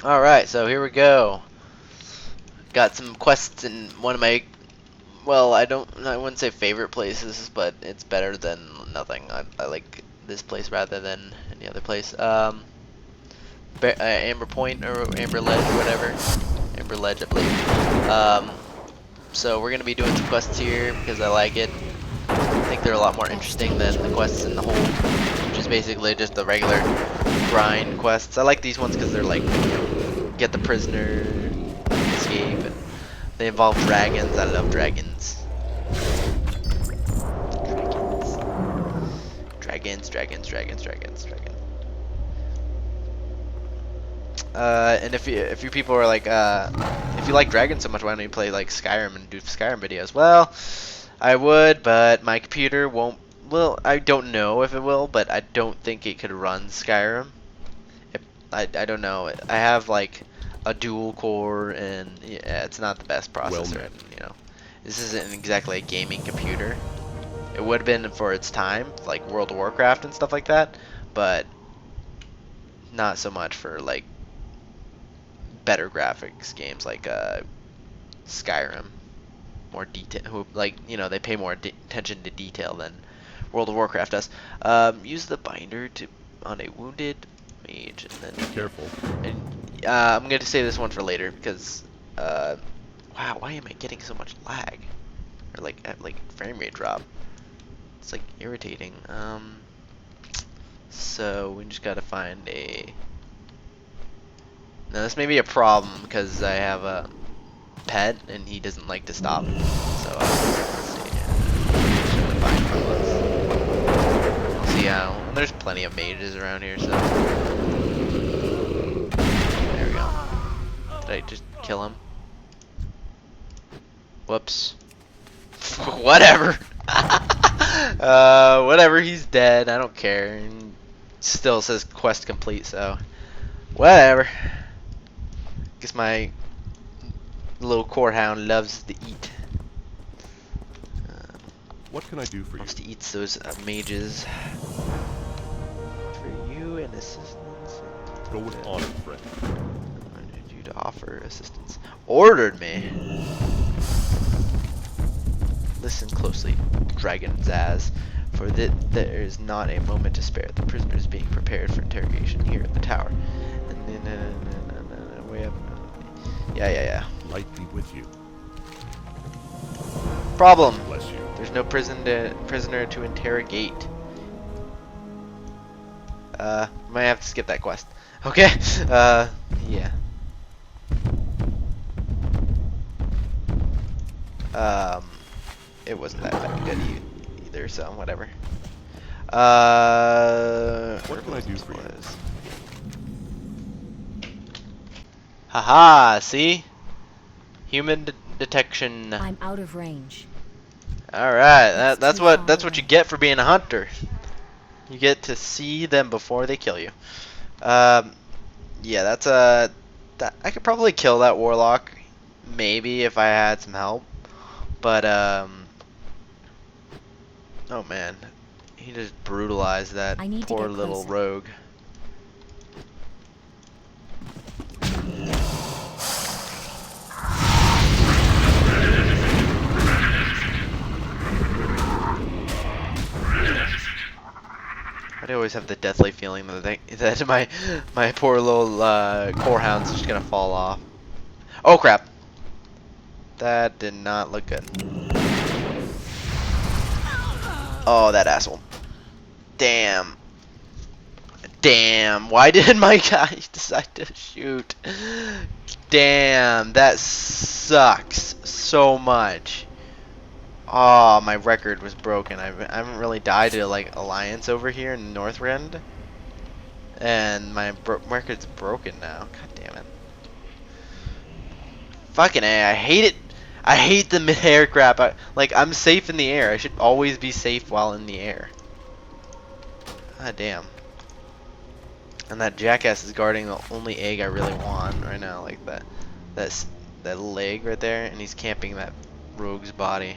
Alright, so here we go. Got some quests in one of my, well, I wouldn't say favorite places, but it's better than nothing. I like this place rather than any other place. Amber Point or Amber Ledge or whatever. Amber Ledge, I believe. So we're gonna be doing some quests here because I like it. I think they're a lot more interesting than the quests in the hold, which is basically just the regular grind quests. I like these ones because they're like, you know, get the prisoner, escape, and they involve dragons. I love dragons. Dragons. And if you people are like, if you like dragons so much, why don't you play like Skyrim and do Skyrim videos? Well, I would, but my computer won't. Well, I don't know if it will, but I don't think it could run Skyrim. I don't know. I have like a dual core, and yeah, it's not the best processor. Well, and, you know, this isn't exactly a gaming computer. It would have been for its time, like World of Warcraft and stuff like that, but not so much for like better graphics games like Skyrim. More detail, like, you know, they pay more attention to detail than World of Warcraft does. Use the binder on a wounded mage, and then be careful. And I'm going to save this one for later because wow, why am I getting so much lag or like frame rate drop? It's like irritating. So we just got to find a. Now this may be a problem because I have a pet and he doesn't like to stop. So let's see here. Should we find one? We'll see how. There's plenty of mages around here, so there we go. Did I just kill him? Whoops. Whatever. Whatever. He's dead. I don't care. And still says quest complete, so whatever. Guess my little corehound loves to eat. What can I do for you? Wants to eat those mages. For you and assistance. Go with honor, friend. I need you to offer assistance. Ordered me. Listen closely, Dragon Zaz, for there is not a moment to spare. The prisoner is being prepared for interrogation here at the tower. And way up. Yeah. Light be with you. Problem. Bless you. There's no prisoner to interrogate. Might have to skip that quest. Okay. Yeah. It wasn't that good either, so whatever. What can I do for you? Haha, see? Human detection. I'm out of range. Alright, that's what you get for being a hunter. You get to see them before they kill you. Yeah, that's I could probably kill that warlock, maybe if I had some help. But oh man, he just brutalized that poor little rogue. I always have the deathly feeling that my poor little corehound's just gonna fall off. Oh crap! That did not look good. Oh, that asshole! Damn! Why did my guy decide to shoot? Damn! That sucks so much. Oh, my record was broken. I haven't really died to like Alliance over here in Northrend, and my record's broken now. God damn it! Fucking A! I hate it. I hate the mid-air crap. Like I'm safe in the air. I should always be safe while in the air. God damn. And that jackass is guarding the only egg I really want right now, like that leg right there, and he's camping that rogue's body.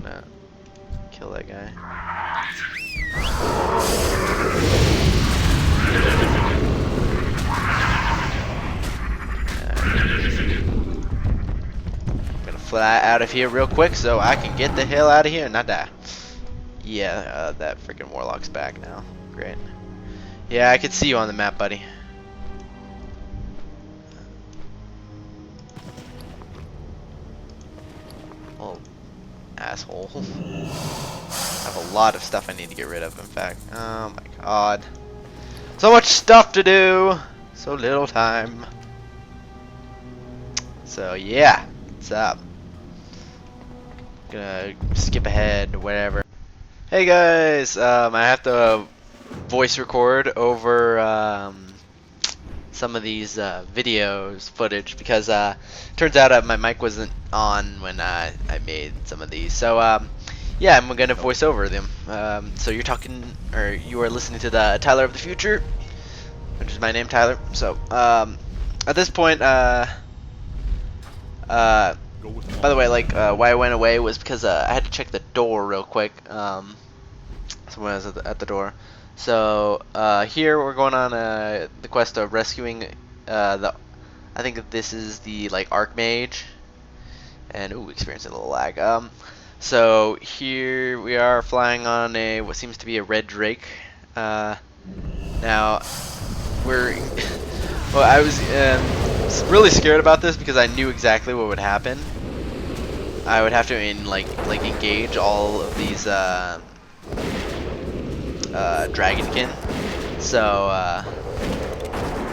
Gonna kill that guy. fly out of here real quick so I can get the hell out of here and not die. Yeah, that freaking warlock's back now. Great. Yeah, I could see you on the map, buddy. Oh, asshole. I have a lot of stuff I need to get rid of, in fact. Oh my god. So much stuff to do! So little time. So yeah, what's up? Gonna skip ahead, whatever. Hey guys, I have to voice record over some of these videos footage because turns out my mic wasn't on when I made some of these. So yeah, I'm gonna voice over them. So you're talking, or you are listening to the Tyler of the Future, which is my name, Tyler. So at this point, by the way, like why I went away was because I had to check the door real quick. Someone was at the door. So here we're going on the quest of rescuing I think this is the like Archmage, and ooh, experiencing a little lag. So here we are flying on what seems to be a red drake. Now we're well, I was really scared about this because I knew exactly what would happen. I would have to engage all of these dragonkin, so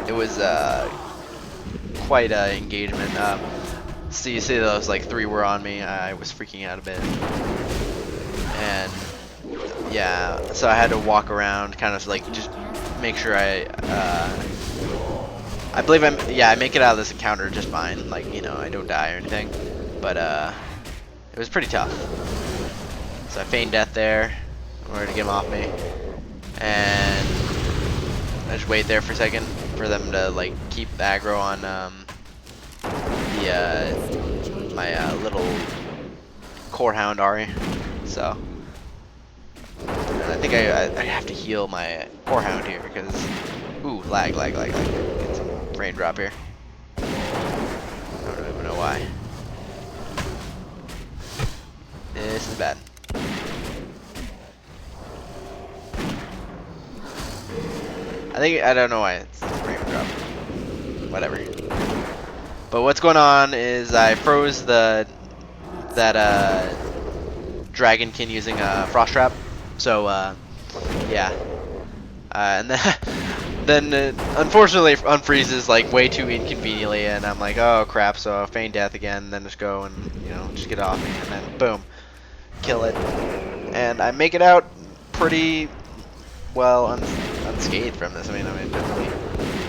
it was quite an engagement. So you see those like 3 were on me. I was freaking out a bit, and yeah, so I had to walk around, kind of like just make sure I believe I make it out of this encounter just fine. Like, you know, I don't die or anything, but it was pretty tough. So I feigned death there in order to get him off me. And I just wait there for a second for them to like keep the aggro on my little core hound Ari. So and I think I have to heal my core hound here because ooh, lag. Get some frame drop here. I don't even know why. This is bad. I don't know why it's frame drop. Whatever. But what's going on is I froze that dragonkin using a frost trap. So yeah. And then unfortunately unfreezes like way too inconveniently, and I'm like, oh crap. So I feign death again, then just go and just get off me, and then boom, kill it, and I make it out pretty well unscathed from this. I mean, I didn't really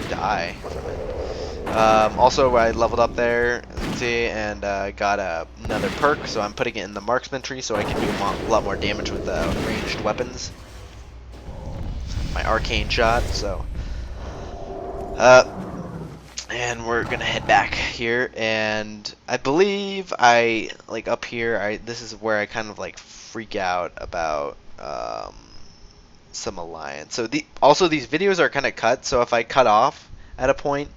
die from it. Also, I leveled up there, as you can see, and got another perk, so I'm putting it in the marksman tree so I can do a lot more damage with ranged weapons. My arcane shot, so. And we're gonna head back here, and I believe up here, this is where I kind of like freak out about some alliance. So also these videos are kind of cut, so if I cut off at a point,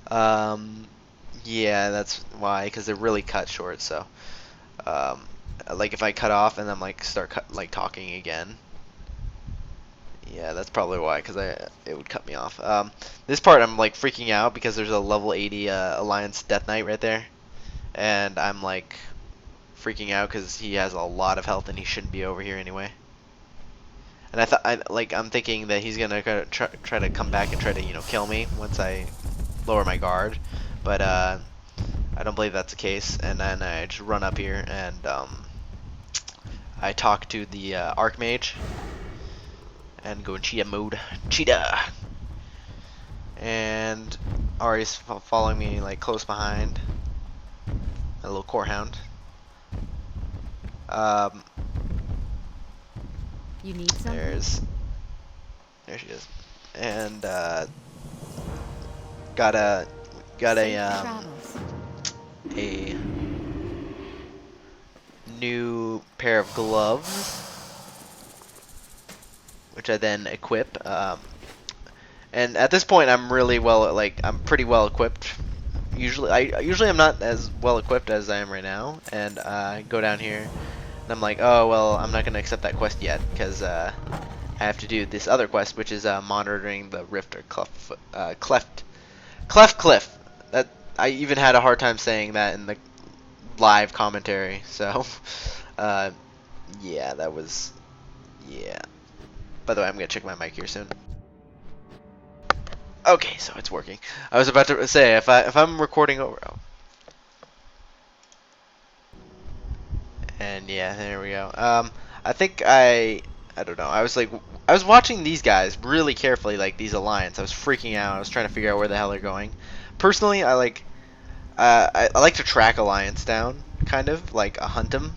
yeah, that's why, because they're really cut short. So like if I cut off and then like start talking again, yeah, that's probably why, because it would cut me off. This part I'm like freaking out because there's a level 80 alliance death knight right there, and I'm like freaking out because he has a lot of health and he shouldn't be over here anyway. And I'm thinking that he's gonna try to come back and try to kill me once I lower my guard, but I don't believe that's the case. And then I just run up here and I talk to the Archmage and go in cheetah mode. Cheetah! And Ari's following me like close behind. A little core hound. You need something? There she is. And got a new pair of gloves, which I then equip. And at this point, I'm really I'm pretty well equipped usually I'm not as well equipped as I am right now, and I go down here, and I'm like, oh well, I'm not gonna accept that quest yet because I have to do this other quest, which is monitoring the rift or cleft cliff. That I even had a hard time saying that in the live commentary. So, uh, yeah, that was yeah. By the way, I'm gonna check my mic here soon. Okay, so it's working. I was about to say if I'm recording over. Oh, and yeah, there we go. I think I don't know. I was watching these guys really carefully, like these alliance. I was freaking out. I was trying to figure out where the hell they're going. Personally, I like to track alliance down, kind of like hunt them,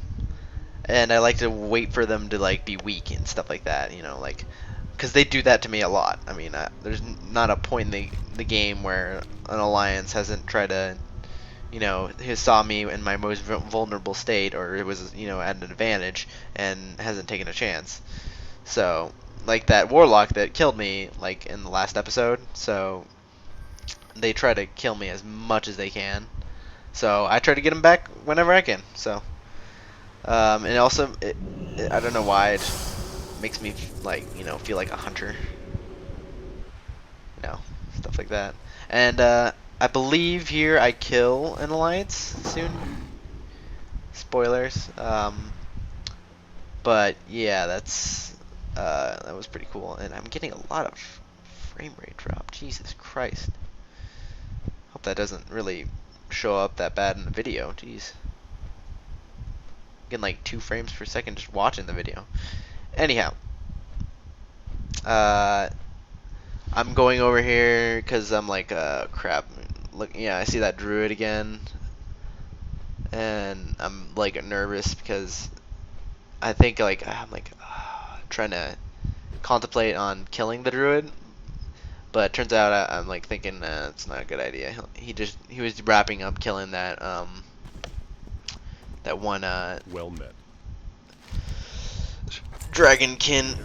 and I like to wait for them to like be weak and stuff like that. You know, like because they do that to me a lot. I mean, there's not a point in the game where an alliance hasn't tried to, you know, he saw me in my most vulnerable state, or it was, you know, at an advantage, and hasn't taken a chance. So, like that warlock that killed me, like in the last episode. So they try to kill me as much as they can. So I try to get him back whenever I can. So, and also, I don't know why it makes me like, you know, feel like a hunter. You know, stuff like that. And I believe here I kill an alliance soon. Spoilers. But yeah, that was pretty cool, and I'm getting a lot of frame rate drop. Jesus Christ. Hope that doesn't really show up that bad in the video. Jeez. Getting like 2 frames per second just watching the video. Anyhow, uh, I'm going over here because I'm like, crap. Look, yeah, I see that Druid again, and I'm like nervous because I think like I'm like trying to contemplate on killing the Druid, but it turns out I'm like thinking it's not a good idea. He was wrapping up killing that one Well met. dragonkin,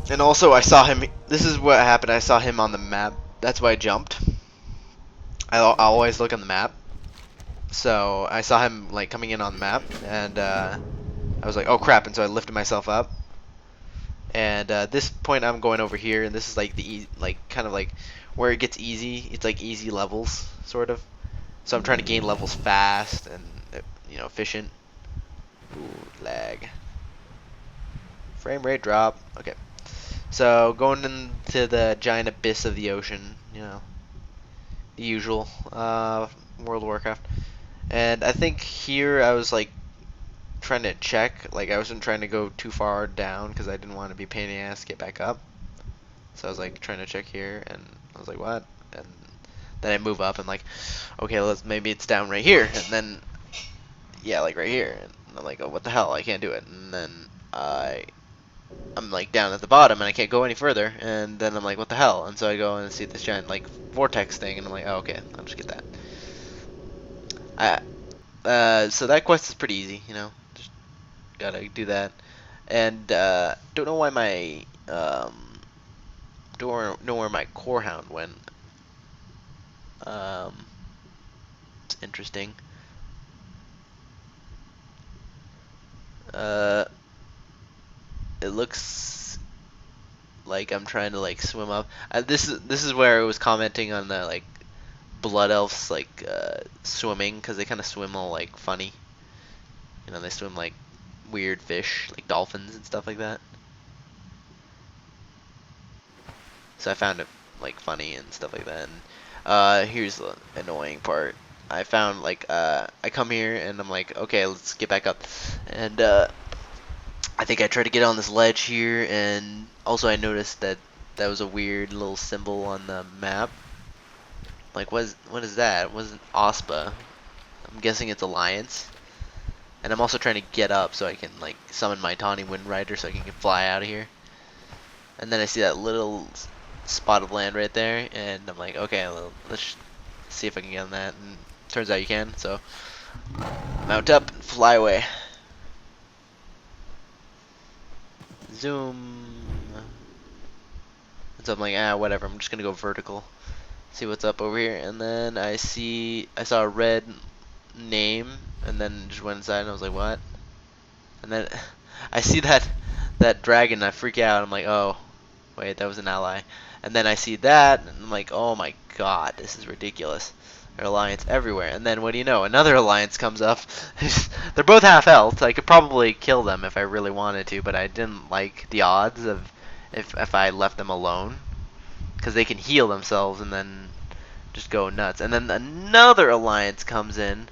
and also I saw him. This is what happened. I saw him on the map. That's why I jumped. I always look on the map. So I saw him like coming in on the map, and I was like, oh crap! And so I lifted myself up. And this point I'm going over here, and this is like like kind of like where it gets easy. It's like easy levels, sort of. So I'm trying to gain levels fast and you know, efficient. Ooh, lag. Frame rate drop. Okay. So going into the giant abyss of the ocean, you know, the usual World of Warcraft. And I think here I was like trying to check, like I wasn't trying to go too far down because I didn't want to be a pain in the ass to get back up. So I was like trying to check here, and I was like, what? And then I move up and like, okay, maybe it's down right here, and then yeah, like right here, and I'm like, oh, what the hell? I can't do it. And then I'm like down at the bottom and I can't go any further, and then I'm like, what the hell? And so I go and see this giant like vortex thing, and I'm like, oh, okay, I'll just get that. So that quest is pretty easy, you know, just gotta do that. And don't know why my don't know where my core hound went. It's interesting. Uh, it looks like I'm trying to like swim up. This is where I was commenting on the like blood elves like swimming, because they kind of swim all like funny. You know, they swim like weird fish, like dolphins and stuff like that. So I found it like funny and stuff like that. And here's the annoying part. I found like I come here and I'm like, okay, let's get back up. And I think I tried to get on this ledge here, and also I noticed that that was a weird little symbol on the map. Like, what is that? It wasn't OSPA. I'm guessing it's Alliance. And I'm also trying to get up so I can like summon my Tawny Wind Rider so I can fly out of here. And then I see that little spot of land right there, and I'm like, okay, well, let's see if I can get on that. And turns out you can. So mount up and fly away. Zoom. And so I'm like, whatever. I'm just gonna go vertical. see what's up over here, and then I saw a red name, and then just went inside, and I was like, what? And then I see that dragon, I freak out. I'm like, oh, wait, that was an ally. And then I see that, and I'm like, oh my god, this is ridiculous. There are alliance everywhere. And then what do you know? Another alliance comes up. They're both half health. I could probably kill them if I really wanted to, but I didn't like the odds of if I left them alone, because they can heal themselves and then just go nuts. And then another alliance comes in,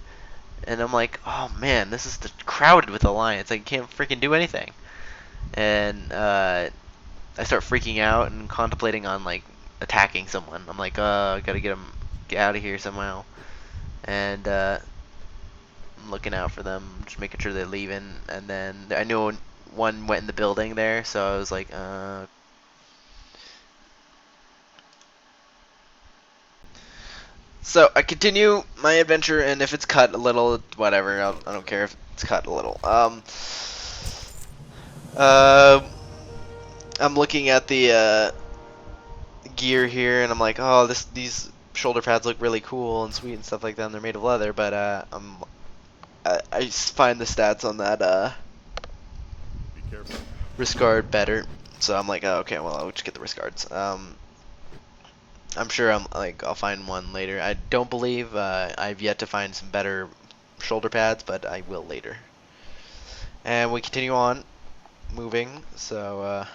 and I'm like, oh man, this is crowded with alliance. I can't freaking do anything. And I start freaking out and contemplating on like attacking someone. I'm like, I gotta get out of here somehow. And I'm looking out for them, just making sure they're leaving. And then I knew one went in the building there, so I was like, So I continue my adventure, and if it's cut a little, whatever. I don't care if it's cut a little. Uh, I'm looking at the gear here, and I'm like, oh, these shoulder pads look really cool and sweet and stuff like that. And they're made of leather, but I just find the stats on that Be careful. wrist guard better. So I'm like, oh, okay, well, I'll just get the wrist guards. I'm sure I'll find one later. I don't believe I've yet to find some better shoulder pads, but I will later. And we continue on moving. So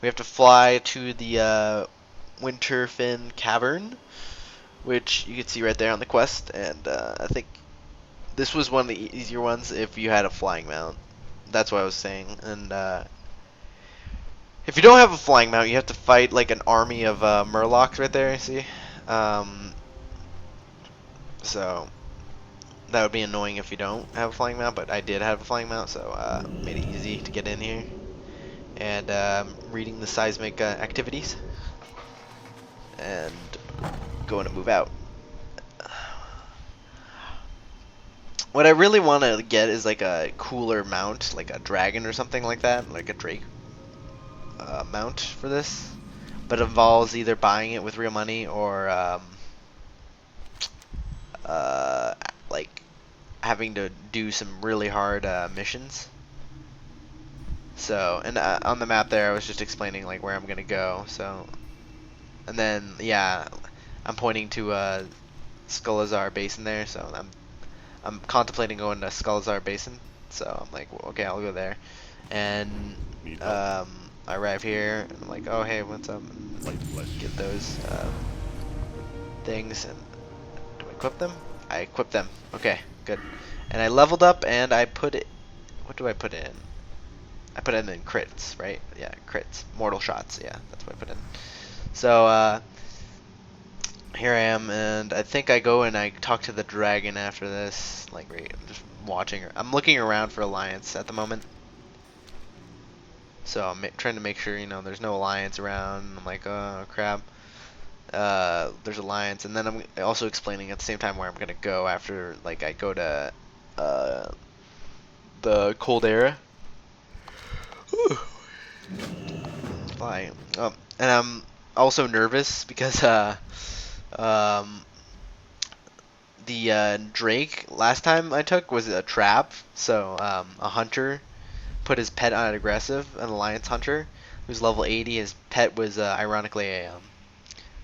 we have to fly to the Winterfin Cavern, which you can see right there on the quest. And I think this was one of the easier ones if you had a flying mount. That's what I was saying. And if you don't have a flying mount, you have to fight like an army of Murlocs right there, see? So that would be annoying if you don't have a flying mount, but I did have a flying mount, so made it easy to get in here. And reading the seismic activities and going to move out. What I really want to get is like a cooler mount, like a dragon or something like that, like a drake mount for this, but it involves either buying it with real money or like having to do some really hard missions. So, and on the map there, I was just explaining like where I'm gonna go. So, and then yeah, I'm pointing to Skullazar Basin there. So I'm contemplating going to Skullazar Basin. So I'm like, well, okay, I'll go there, and Need help. I arrive here, and I'm like, oh, hey, what's up? And Light flesh. get those things, and do I equip them? I equip them. Okay, good. And I leveled up, and I put it, what do I put in? I put it in crits, right? Yeah, crits. Mortal shots, yeah, that's what I put in. So, here I am, and I think I go and I talk to the dragon after this. Like, right, I'm just watching her. I'm looking around for alliance at the moment. So I'm trying to make sure, you know, there's no alliance around. I'm like, oh crap. There's alliance, and then I'm also explaining at the same time where I'm gonna go after, like, I go to the cold era. Fly. And I'm also nervous because the Drake last time I took was a trap. So a hunter put his pet on aggressive, an alliance hunter who's level 80. His pet was ironically a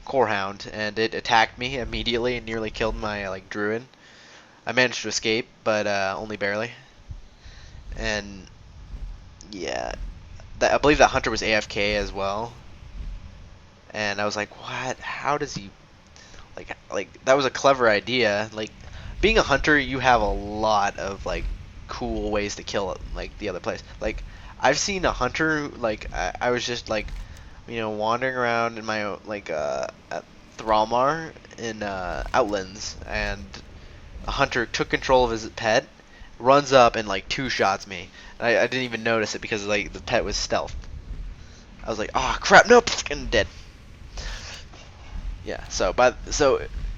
core hound, and it attacked me immediately and nearly killed my like druid. I managed to escape, but only barely. And yeah, I believe that hunter was AFK as well. And I was like, what? How does he like that was a clever idea. Like, being a hunter, you have a lot of like cool ways to kill like the other place. Like, I've seen a hunter, like I was just like, you know, wandering around in my like at Thralmar in Outlands, and a hunter took control of his pet, runs up and like two shots me. And I didn't even notice it because like the pet was stealth. I was like, oh crap, no, and dead. Yeah, so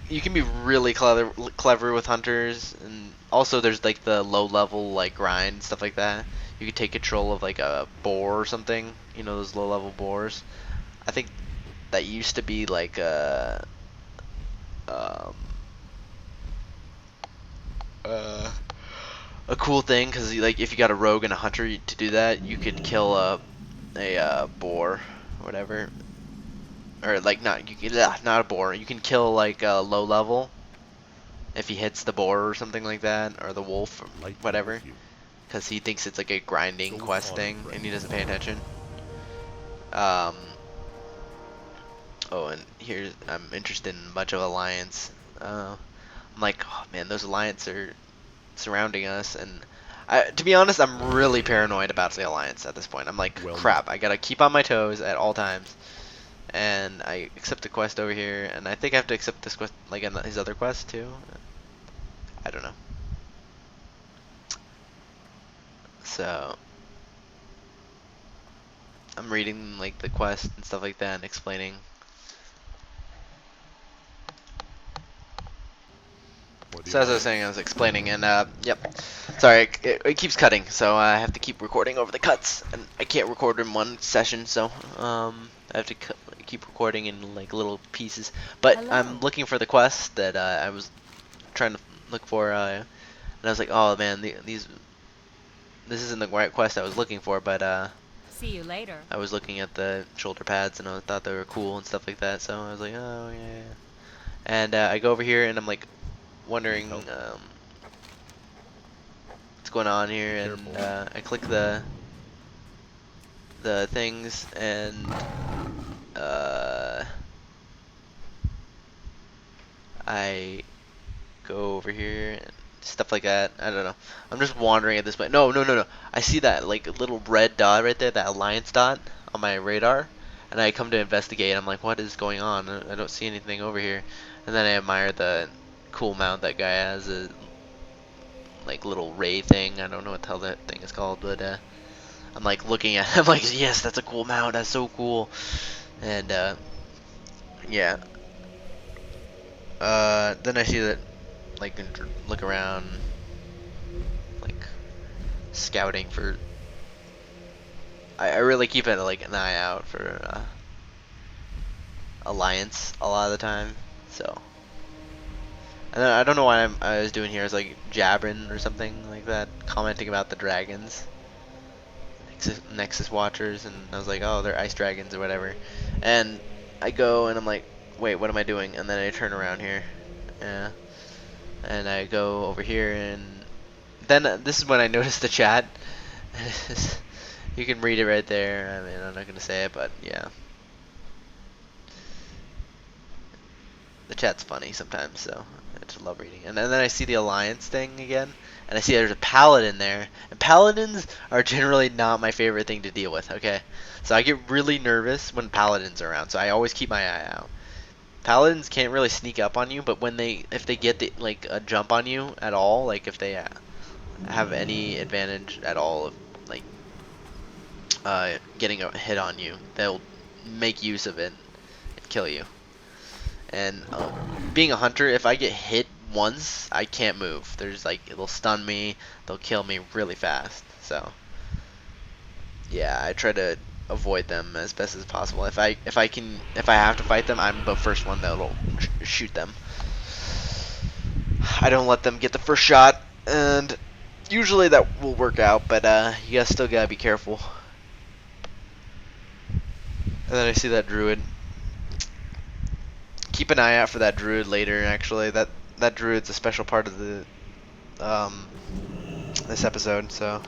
you can be really clever with hunters, and also there's like the low level like grind stuff like that. You could take control of like a boar or something, you know, those low level boars. I think that used to be like um, uh, a cool thing because like if you got a rogue and a hunter to do that, you could kill a boar or whatever, or like not you could, not a boar. You can kill like a low level if he hits the boar or something like that, or the wolf or Light be whatever, with you. because he thinks it's like a grinding Go quest on, thing friend. and he doesn't pay attention. Um, oh, and here's I'm interested in a bunch of alliance. I'm like, oh man, those alliance are surrounding us, and to be honest, I'm really paranoid about the alliance at this point. I'm like, Well crap, met. I gotta keep on my toes at all times. And I accept the quest over here, and I think I have to accept this quest, like in his other quest too. I don't know. So I'm reading like the quest and stuff like that, and explaining. For the So as I was saying, I Alliance. was explaining, and yep. Sorry, it keeps cutting, so I have to keep recording over the cuts, and I can't record in one session, so I have to keep recording in like little pieces. But I'm Hello. looking for the quest that I was trying to look for, and I was like, oh man, this isn't the right quest I was looking for, but See you later. I was looking at the shoulder pads, and I thought they were cool and stuff like that, so I was like, oh yeah, yeah. And I go over here, and I'm like Need wondering help? what's going on Be here, and careful. I click the things, and uh, I go over here and stuff like that. I don't know. I'm just wandering at this point. No, no, no, no. I see that like little red dot right there, that alliance dot on my radar, and I come to investigate. I'm like, what is going on? I don't see anything over here. And then I admire the cool mount that guy has, a like little ray thing. I don't know what the hell that thing is called, but I'm like looking at. I'm like, yes, that's a cool mount. That's so cool. And yeah. Then I see that like look around, like scouting for. I really keep it like an eye out for alliance a lot of the time. So. And then I don't know why I was doing here. I was like jabbering or something like that, commenting about the dragons. Nexus Watchers, and I was like, oh, they're ice dragons or whatever. And I go and I'm like, wait, what am I doing? And then I turn around here, yeah, and I go over here, and then this is when I noticed the chat. You can read it right there. I mean, I'm not gonna say it, but yeah, the chat's funny sometimes, so I just love reading. And then I see the alliance thing again, and I see there's a paladin there. And paladins are generally not my favorite thing to deal with. Okay, so I get really nervous when paladins are around, so I always keep my eye out. Paladins can't really sneak up on you, but if they get like a jump on you at all, like if they have any advantage at all of like getting a hit on you, they'll make use of it and kill you. And being a hunter, if I get hit once, I can't move. There's like it'll stun me, they'll kill me really fast. So yeah, I try to avoid them as best as possible. If I have to fight them, I'm the first one that'll shoot them. I don't let them get the first shot, and usually that will work out. But you guys still gotta be careful. And then I see that druid. Keep an eye out for that druid later. Actually, that druid's a special part of the this episode. So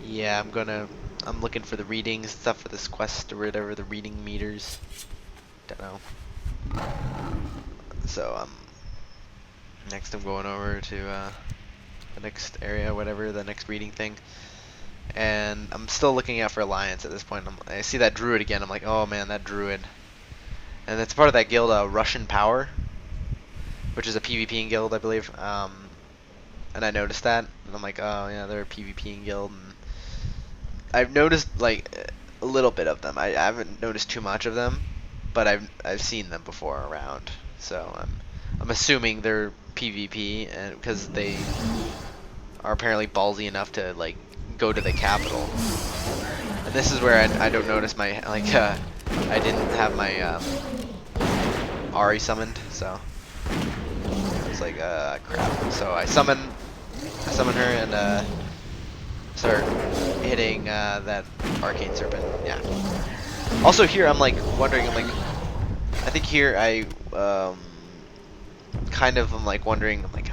yeah, I'm looking for the readings stuff for this quest or whatever, the reading meters. Don't know. So next I'm going over to the next area, whatever the next reading thing. And I'm still looking out for alliance at this point. I see that druid again. I'm like, oh man, that druid. And it's part of that guild, Russian Power, which is a PvPing guild, I believe. And I noticed that, and I'm like, oh yeah, they're a PvPing guild. And I've noticed like a little bit of them. I haven't noticed too much of them, but I've seen them before around. So I'm assuming they're PvP, and because they are apparently ballsy enough to like go to the capital. And this is where I don't notice my like I didn't have my Ari summoned, so I was like, crap. So I summon her and start hitting that arcane serpent. Yeah. Also here, I'm like wondering. I'm like, I think here I kind of am like wondering. I'm like,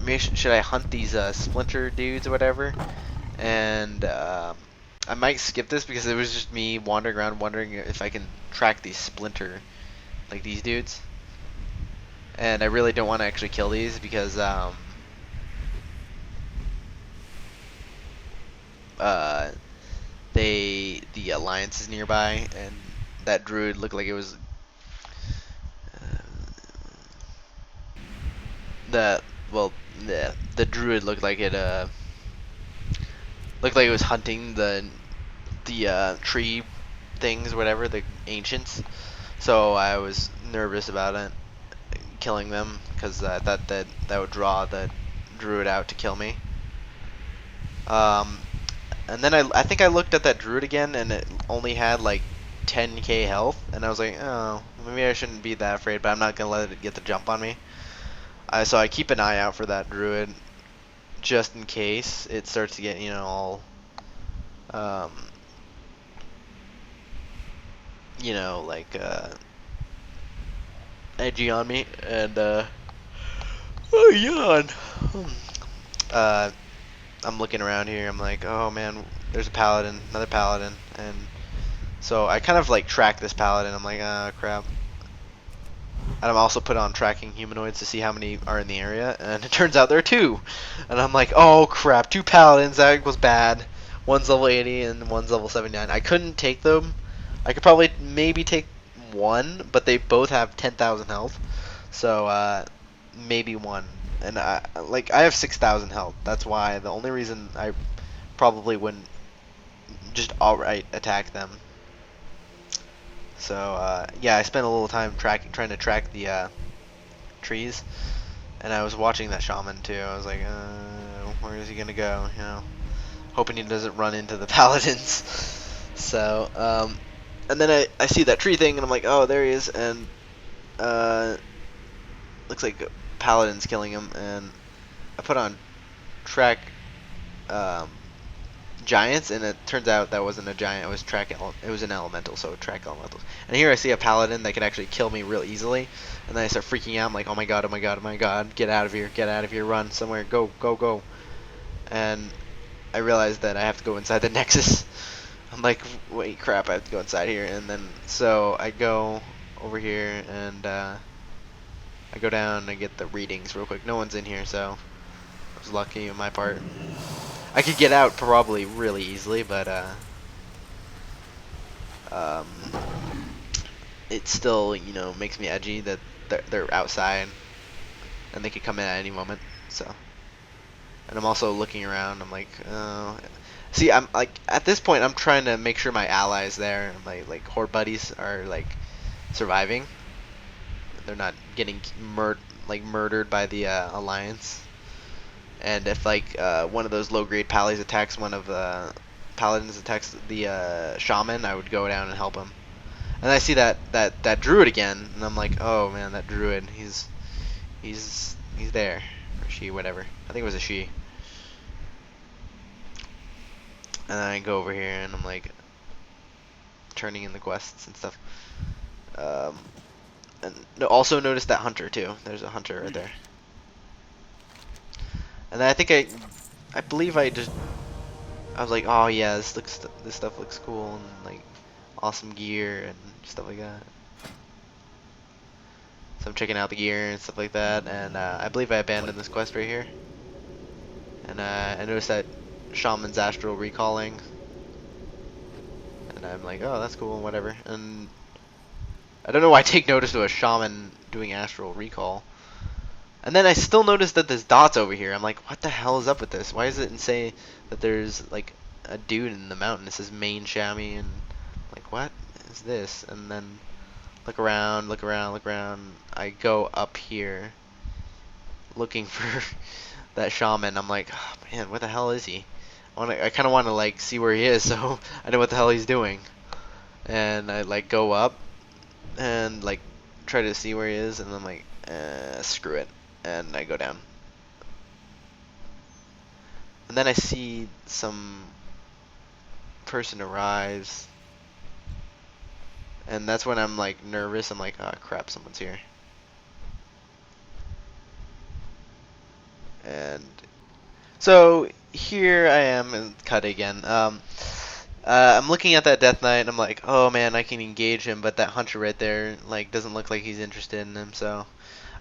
maybe should I hunt these splinter dudes or whatever? And I might skip this because it was just me wandering around, wondering if I can track these splinter, like these dudes. And I really don't want to actually kill these because uh, the alliance is nearby, and that druid looked like it was the well the druid looked like it looked like it was hunting the tree things, whatever, the ancients. So I was nervous about it, killing them, because I thought that would draw the druid out to kill me. Um, and then I think I looked at that druid again, and it only had like 10k health, and I was like, oh, maybe I shouldn't be that afraid, but I'm not gonna let it get the jump on me. So I keep an eye out for that druid, just in case it starts to get, all, um, like edgy on me, and oh yawn. Uh, I'm looking around here. I'm like, oh man, there's a paladin, another paladin, and so I kind of like track this paladin. I'm like, ah, crap. And I'm also put on tracking humanoids to see how many are in the area, and it turns out there are two. And I'm like, oh crap, two paladins, that was bad. One's level 80 and one's level 79. I couldn't take them. I could probably maybe take one, but they both have 10,000 health. So maybe one. And I have 6,000 health. That's why the only reason I probably wouldn't just outright attack them. So yeah, I spent a little time trying to track the trees, and I was watching that shaman too. I was like, where is he gonna go? Hoping he doesn't run into the paladins. So and then I see that tree thing, and I'm like, oh, there he is, and looks like paladin's killing him, and I put on track giants, and it turns out that wasn't a giant. It was it was an elemental, so track elementals. And here I see a paladin that can actually kill me real easily, and then I start freaking out. I'm like, oh my god, oh my god, oh my god, get out of here, run somewhere, go, go, go. And I realized that I have to go inside the nexus. I'm like, wait, crap, I have to go inside here. And then so I go over here, and I go down and get the readings real quick. No one's in here, so I was lucky on my part. I could get out probably really easily, but um, it still, makes me edgy that they're outside and they could come in at any moment. So, and I'm also looking around. I'm like, oh. See, I'm like at this point, I'm trying to make sure my allies there, and my horde buddies are surviving. They're not getting murdered by the alliance. And if one of those low-grade pallies attacks one of the paladins attacks the shaman, I would go down and help him. And I see that druid again, and I'm like, oh man, that druid, he's there, or she, whatever. I think it was a she. And then I go over here, and I'm like turning in the quests and stuff. And also notice that hunter too. There's a hunter right there. And then I believe I was like, oh yeah, this stuff looks cool, and awesome gear and stuff like that. So I'm checking out the gear and stuff like that, and I believe I abandoned this quest right here. And I noticed that shaman's astral recalling, and I'm like, oh, that's cool, whatever. And I don't know why I take notice to a shaman doing astral recall. And then I still notice that there's dots over here. I'm like, what the hell is up with this? Why does it say that there's a dude in the mountain? It says main chamois, and what is this? And then look around, look around, look around. I go up here looking for that shaman. I'm like, oh, man, what the hell is he? I kind of want to see where he is, so I know what the hell he's doing. And I go up, and try to see where he is, and I'm like, screw it, and I go down. And then I see some person arrives, and that's when I'm like nervous. I'm like, oh crap, someone's here. And so here I am in cut again. I'm looking at that Death Knight and I'm like, oh man, I can engage him, but that Hunter right there like doesn't look like he's interested in him. So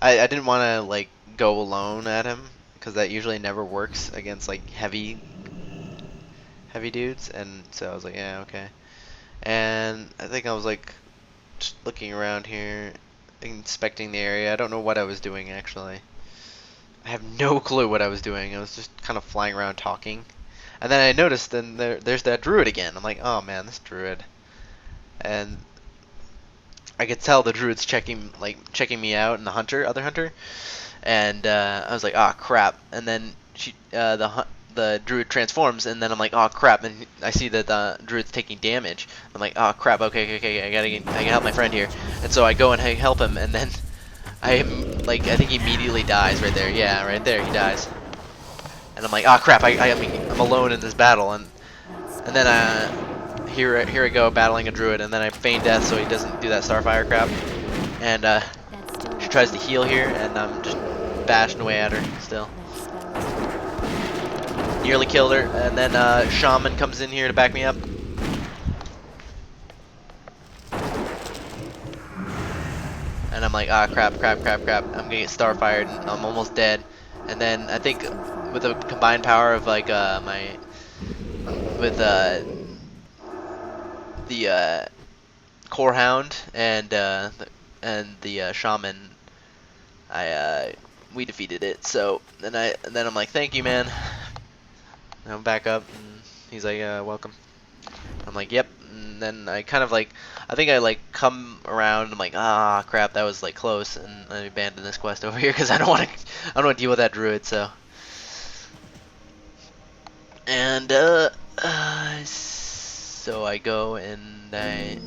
I didn't want to like go alone at him because that usually never works against like heavy dudes. And so I was like, yeah, okay. And I think I was like just looking around here, inspecting the area. I don't know what I was doing actually. I have no clue what I was doing. I was just kind of flying around talking. And then I noticed, and there's that Druid again. I'm like, oh man, this Druid. And I could tell the Druid's checking me out, and the other Hunter. And I was like, oh crap. And then the Druid transforms, and then I'm like, oh crap. And I see that the Druid's taking damage. I'm like, oh crap. Okay. I gotta help my friend here. And so I go and help him, and then I think he immediately dies right there. Yeah, right there he dies. And I'm like, oh crap! I'm alone in this battle, and then here I go battling a Druid, and then I feign death so he doesn't do that Starfire crap. And she tries to heal here, and I'm just bashing away at her still. Nearly killed her, and then Shaman comes in here to back me up. And I'm like, ah, crap. I'm gonna get Starfired, and I'm almost dead. And then I think with the combined power of like the Core Hound and the Shaman, we defeated it. So then I'm like, thank you, man. And I'm back up, and he's like, welcome. I'm like, yep. And then I kind of like, I think I like come around. I'm like, ah, crap, that was like close, and I abandon this quest over here because I don't want to deal with that Druid. So, and so I go and I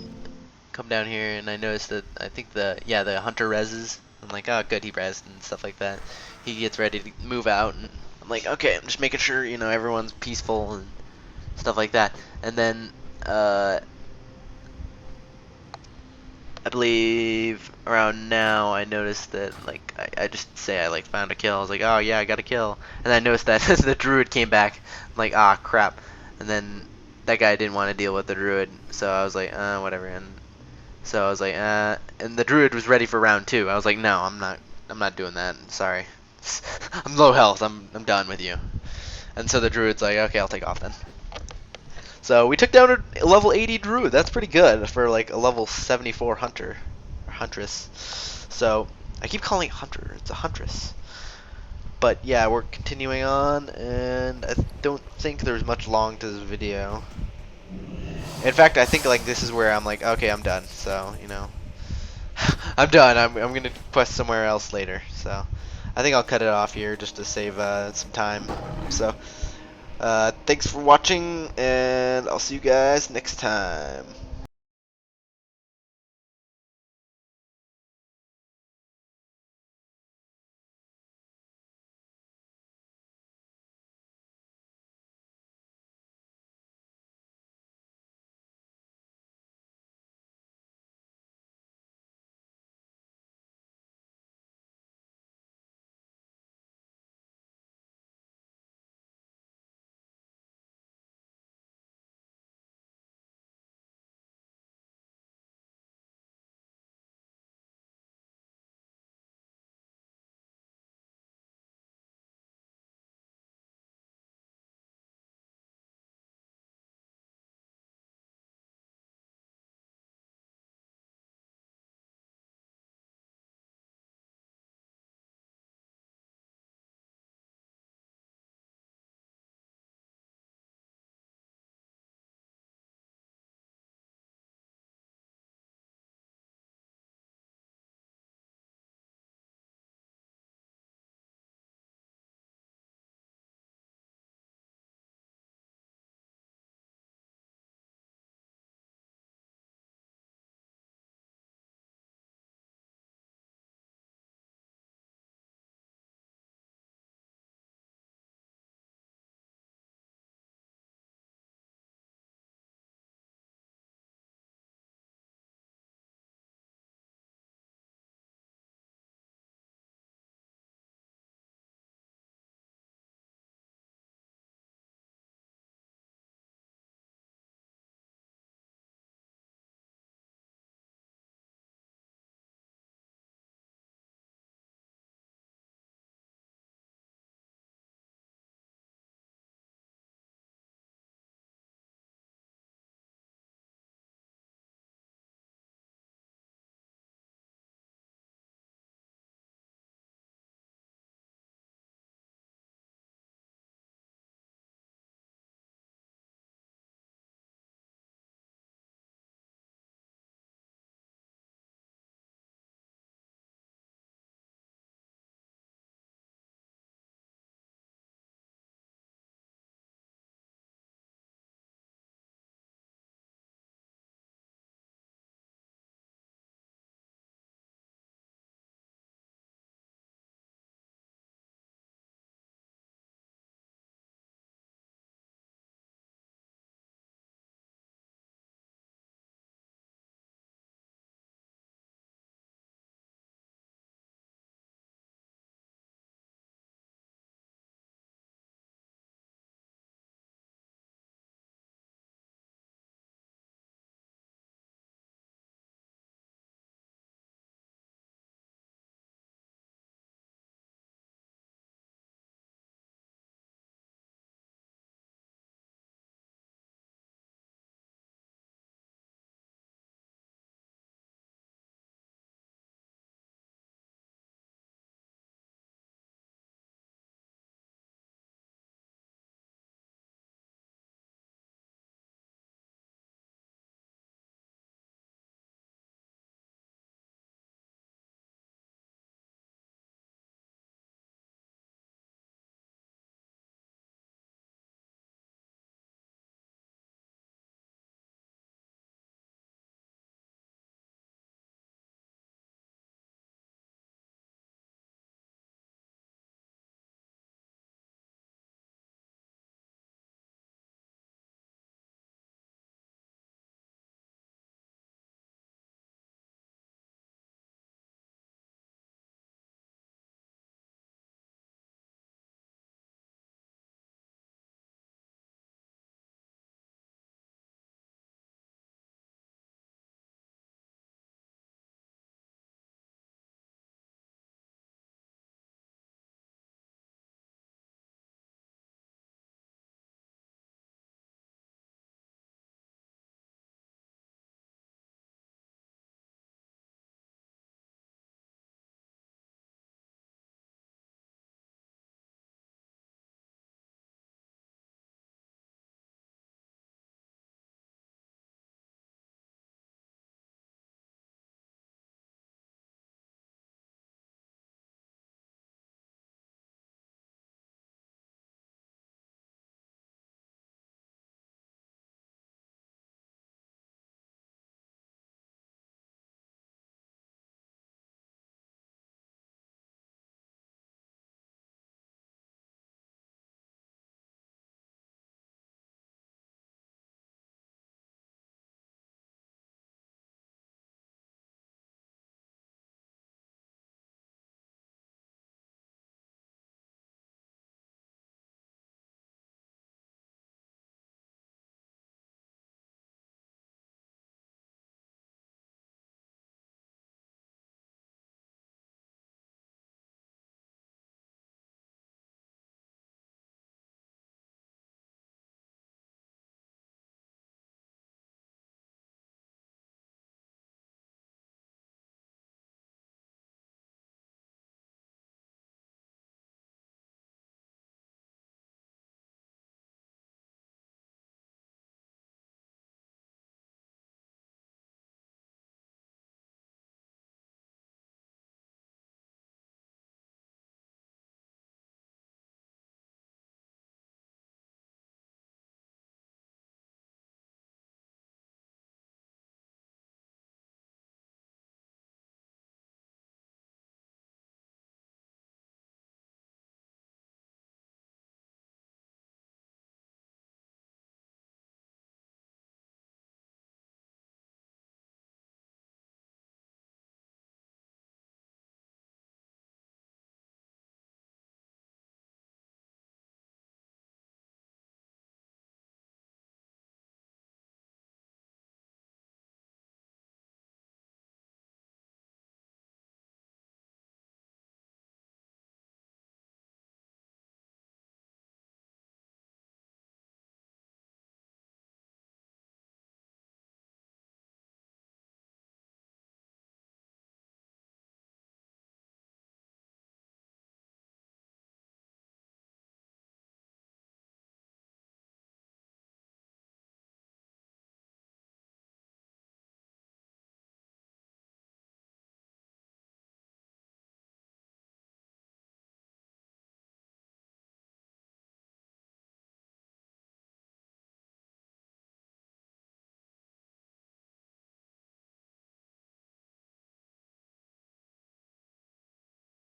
come down here, and I notice that I think the Hunter reses. I'm like, oh, good, he rezzed and stuff like that. He gets ready to move out, and I'm like, okay, I'm just making sure everyone's peaceful and stuff like that. And then I believe around now I noticed that like I just say I like found a kill. I was like, oh yeah, I got a kill. And I noticed that the Druid came back. I'm like, ah, crap. And then that guy didn't want to deal with the Druid, so I was like, whatever. And so I was like, and the Druid was ready for round 2. I was like, no, I'm not doing that. Sorry. I'm low health. I'm done with you. And so the Druid's like, okay, I'll take off then. So we took down a level 80 Druid. That's pretty good for like a level 74 Hunter or Huntress. So I keep calling it Hunter. It's a Huntress. But yeah, we're continuing on, and I don't think there's much long to this video. In fact, I think like this is where I'm like, okay, I'm done. So I'm done. I'm gonna quest somewhere else later. So I think I'll cut it off here just to save some time. So. Thanks for watching, and I'll see you guys next time.